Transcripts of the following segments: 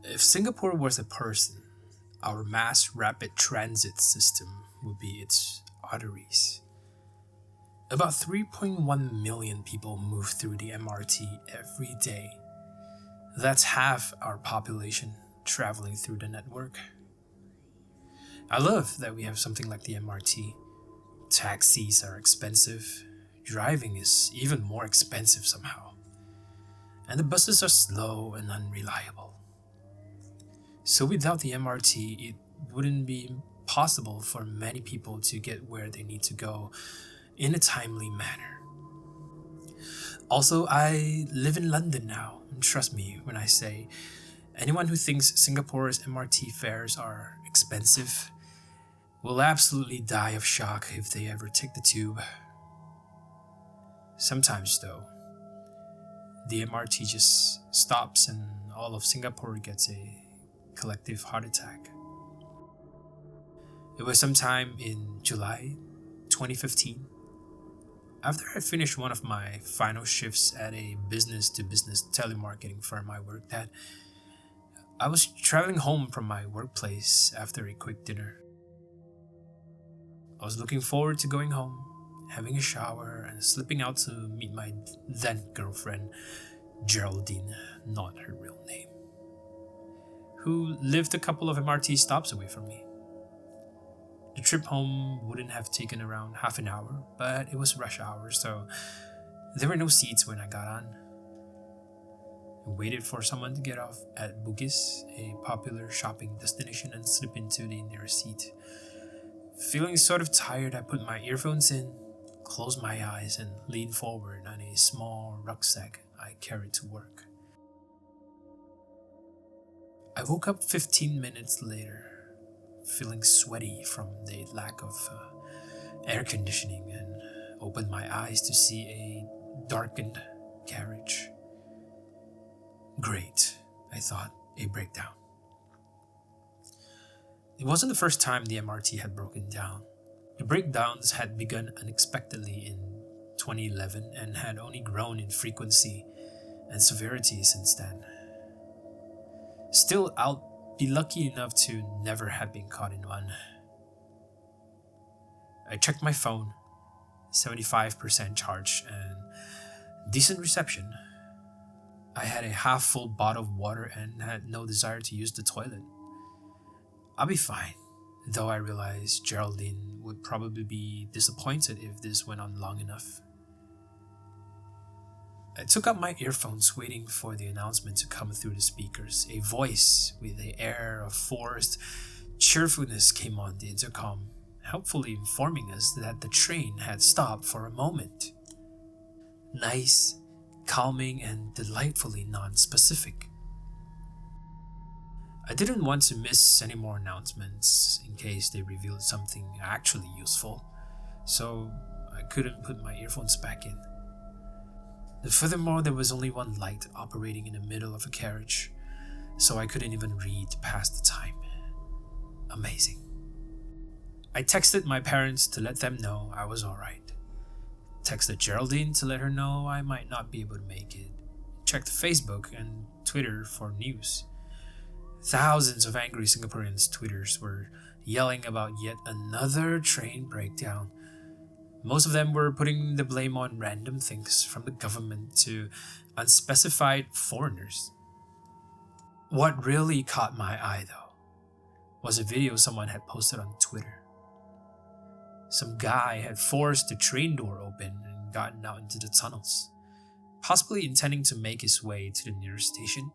If Singapore was a person, our mass rapid transit system would be its arteries. About 3.1 million people move through the MRT every day. That's half our population traveling through the network. I love that we have something like the MRT. Taxis are expensive, driving is even more expensive somehow, and the buses are slow and unreliable. So without the MRT, it wouldn't be possible for many people to get where they need to go in a timely manner. Also, I live in London now, and trust me when I say anyone who thinks Singapore's MRT fares are expensive will absolutely die of shock if they ever take the tube. Sometimes, though, the MRT just stops and all of Singapore gets a collective heart attack. It was sometime in July 2015. After I finished one of my final shifts at a business to business telemarketing firm I worked at, I was traveling home from my workplace after a quick dinner. I was looking forward to going home, having a shower, and slipping out to meet my then girlfriend, Geraldine, not her real name, who lived a couple of MRT stops away from me. The trip home wouldn't have taken around half an hour, but it was rush hour, so there were no seats when I got on. I waited for someone to get off at Bugis, a popular shopping destination, and slip into the nearest seat. Feeling sort of tired, I put my earphones in, closed my eyes, and leaned forward on a small rucksack I carried to work. I woke up 15 minutes later, feeling sweaty from the lack of air conditioning, and opened my eyes to see a darkened carriage. Great, I thought, a breakdown. It wasn't the first time the MRT had broken down. The breakdowns had begun unexpectedly in 2011 and had only grown in frequency and severity since then. Still, I'll be lucky enough to never have been caught in one. I checked my phone, 75% charge, and decent reception. I had a half full bottle of water and had no desire to use the toilet. I'll be fine, though I realized Geraldine would probably be disappointed if this went on long enough. I took out my earphones, waiting for the announcement to come through the speakers. A voice with an air of forced cheerfulness came on the intercom, helpfully informing us that the train had stopped for a moment. Nice, calming, and delightfully non-specific. I didn't want to miss any more announcements in case they revealed something actually useful, so I couldn't put my earphones back in. Furthermore, there was only one light operating in the middle of a carriage, so I couldn't even read past the time. Amazing. I texted my parents to let them know I was alright. Texted Geraldine to let her know I might not be able to make it. Checked Facebook and Twitter for news. Thousands of angry Singaporeans' Twitters were yelling about yet another train breakdown. Most of them were putting the blame on random things from the government to unspecified foreigners. What really caught my eye, though, was a video someone had posted on Twitter. Some guy had forced the train door open and gotten out into the tunnels, possibly intending to make his way to the nearest station.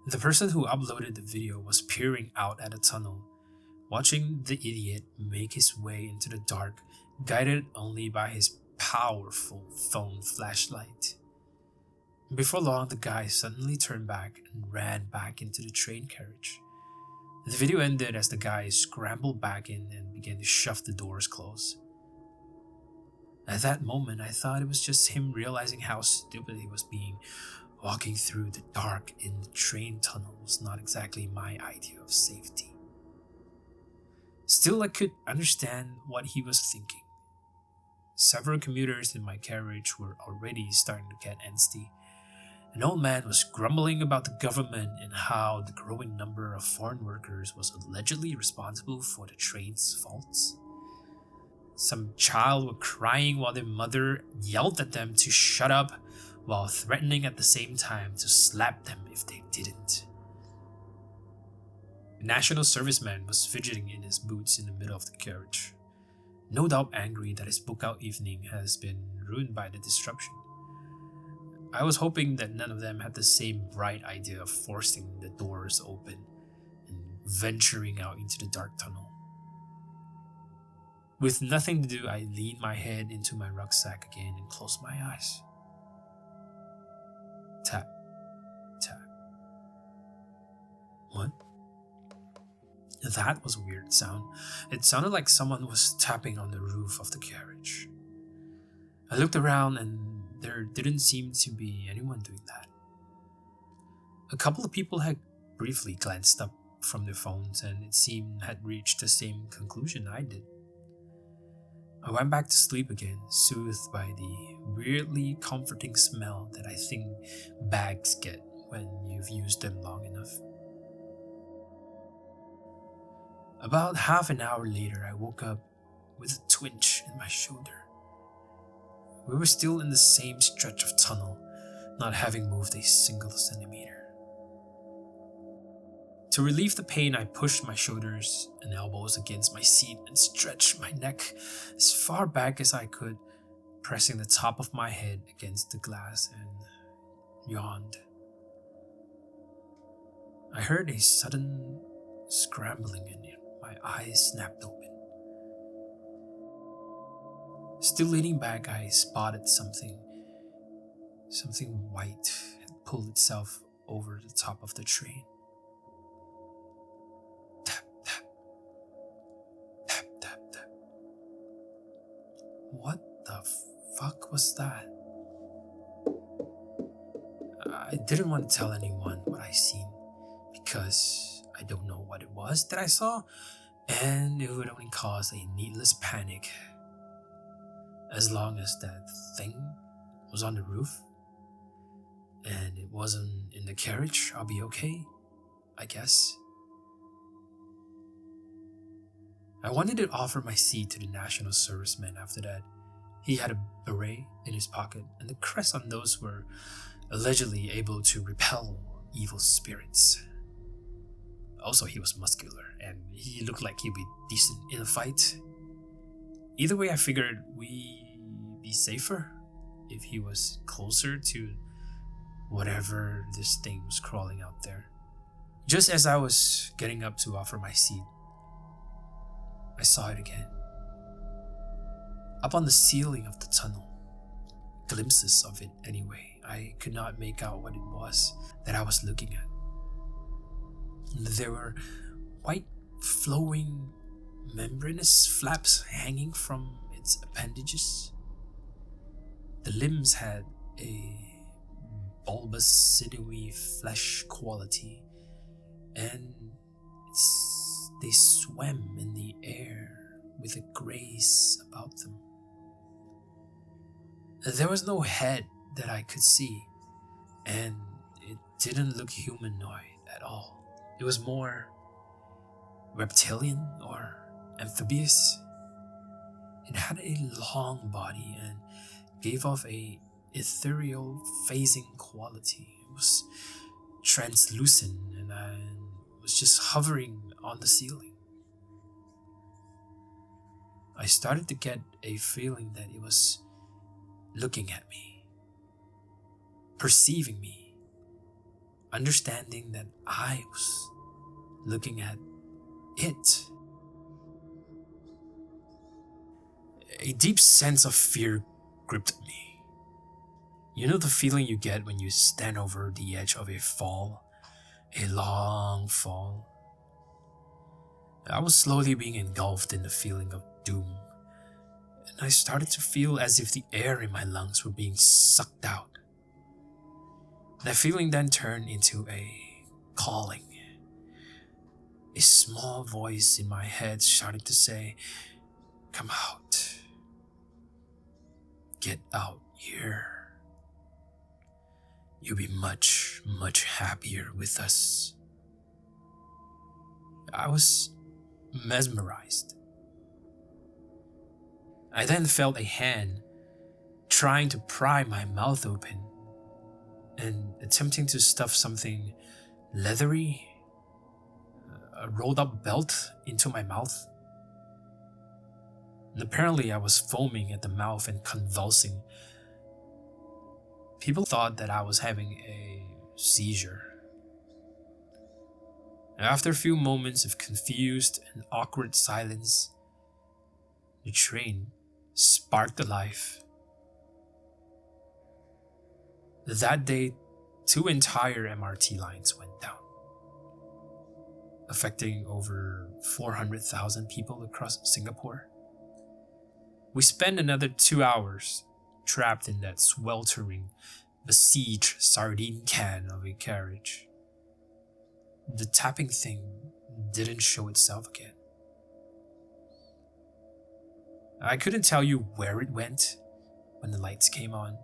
The person who uploaded the video was peering out at the tunnel, watching the idiot make his way into the dark, guided only by his powerful phone flashlight. Before long, the guy suddenly turned back and ran back into the train carriage. The video ended as the guy scrambled back in and began to shove the doors closed. At that moment, I thought it was just him realizing how stupid he was being. Walking through the dark in the train tunnel was not exactly my idea of safety. Still, I could understand what he was thinking. Several commuters in my carriage were already starting to get antsy, An old man was grumbling about the government and how the growing number of foreign workers was allegedly responsible for the train's faults. Some child were crying while their mother yelled at them to shut up, while threatening at the same time to slap them if they didn't. A national serviceman was fidgeting in his boots in the middle of the carriage, no doubt angry that his book-out evening has been ruined by the disruption. I was hoping that none of them had the same bright idea of forcing the doors open and venturing out into the dark tunnel. With nothing to do, I leaned my head into my rucksack again and closed my eyes. Tap, tap. What? That was a weird sound. It sounded like someone was tapping on the roof of the carriage. I looked around and there didn't seem to be anyone doing that. A couple of people had briefly glanced up from their phones and it seemed had reached the same conclusion I did. I went back to sleep again, soothed by the weirdly comforting smell that I think bags get when you've used them long enough. About half an hour later, I woke up with a twinge in my shoulder. We were still in the same stretch of tunnel, not having moved a single centimeter. To relieve the pain, I pushed my shoulders and elbows against my seat and stretched my neck as far back as I could, pressing the top of my head against the glass and yawned. I heard a sudden scrambling and my eyes snapped open. Still leaning back, I spotted something white had pulled itself over the top of the train. Tap, tap, tap, tap, tap. What the fuck was that? I didn't want to tell anyone what I seen because I don't know what it was that I saw, and it would only cause a needless panic. As long as that thing was on the roof and it wasn't in the carriage, I'll be okay, I guess. I wanted to offer my seat to the national serviceman after that. He had a beret in his pocket, and the crest on those were allegedly able to repel evil spirits. Also, he was muscular, and he looked like he'd be decent in a fight. Either way, I figured we'd be safer if he was closer to whatever this thing was crawling out there. Just as I was getting up to offer my seat, I saw it again. Up on the ceiling of the tunnel. Glimpses of it anyway. I could not make out what it was that I was looking at. There were white flowing membranous flaps hanging from its appendages. The limbs had a bulbous, sinewy flesh quality, and they swam in the air with a grace about them. There was no head that I could see, and it didn't look humanoid at all. It was more reptilian or amphibious. It had a long body and gave off a ethereal, phasing quality. It was translucent and I was just hovering on the ceiling. I started to get a feeling that it was looking at me, perceiving me, understanding that I was looking at it. A deep sense of fear gripped me. You know the feeling you get when you stand over the edge of a fall, a long fall? I was slowly being engulfed in the feeling of doom, and I started to feel as if the air in my lungs were being sucked out. That feeling then turned into a calling. A small voice in my head started to say, "Come out. Get out here." you'll be much, much happier with us. I was mesmerized. I then felt a hand trying to pry my mouth open and attempting to stuff something leathery, a rolled up belt, into my mouth. And apparently I was foaming at the mouth and convulsing. People thought that I was having a seizure. After a few moments of confused and awkward silence, the train sparked alive. That day, 2 entire MRT lines went down, affecting over 400,000 people across Singapore. We spent another 2 hours trapped in that sweltering, besieged sardine can of a carriage. The tapping thing didn't show itself again. I couldn't tell you where it went when the lights came on,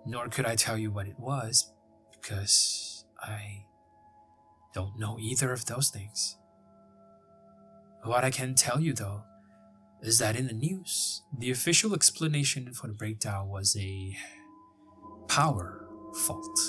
nor could I tell you what it was, because I don't know either of those things. What I can tell you, though, is that in the news, the official explanation for the breakdown was a power fault.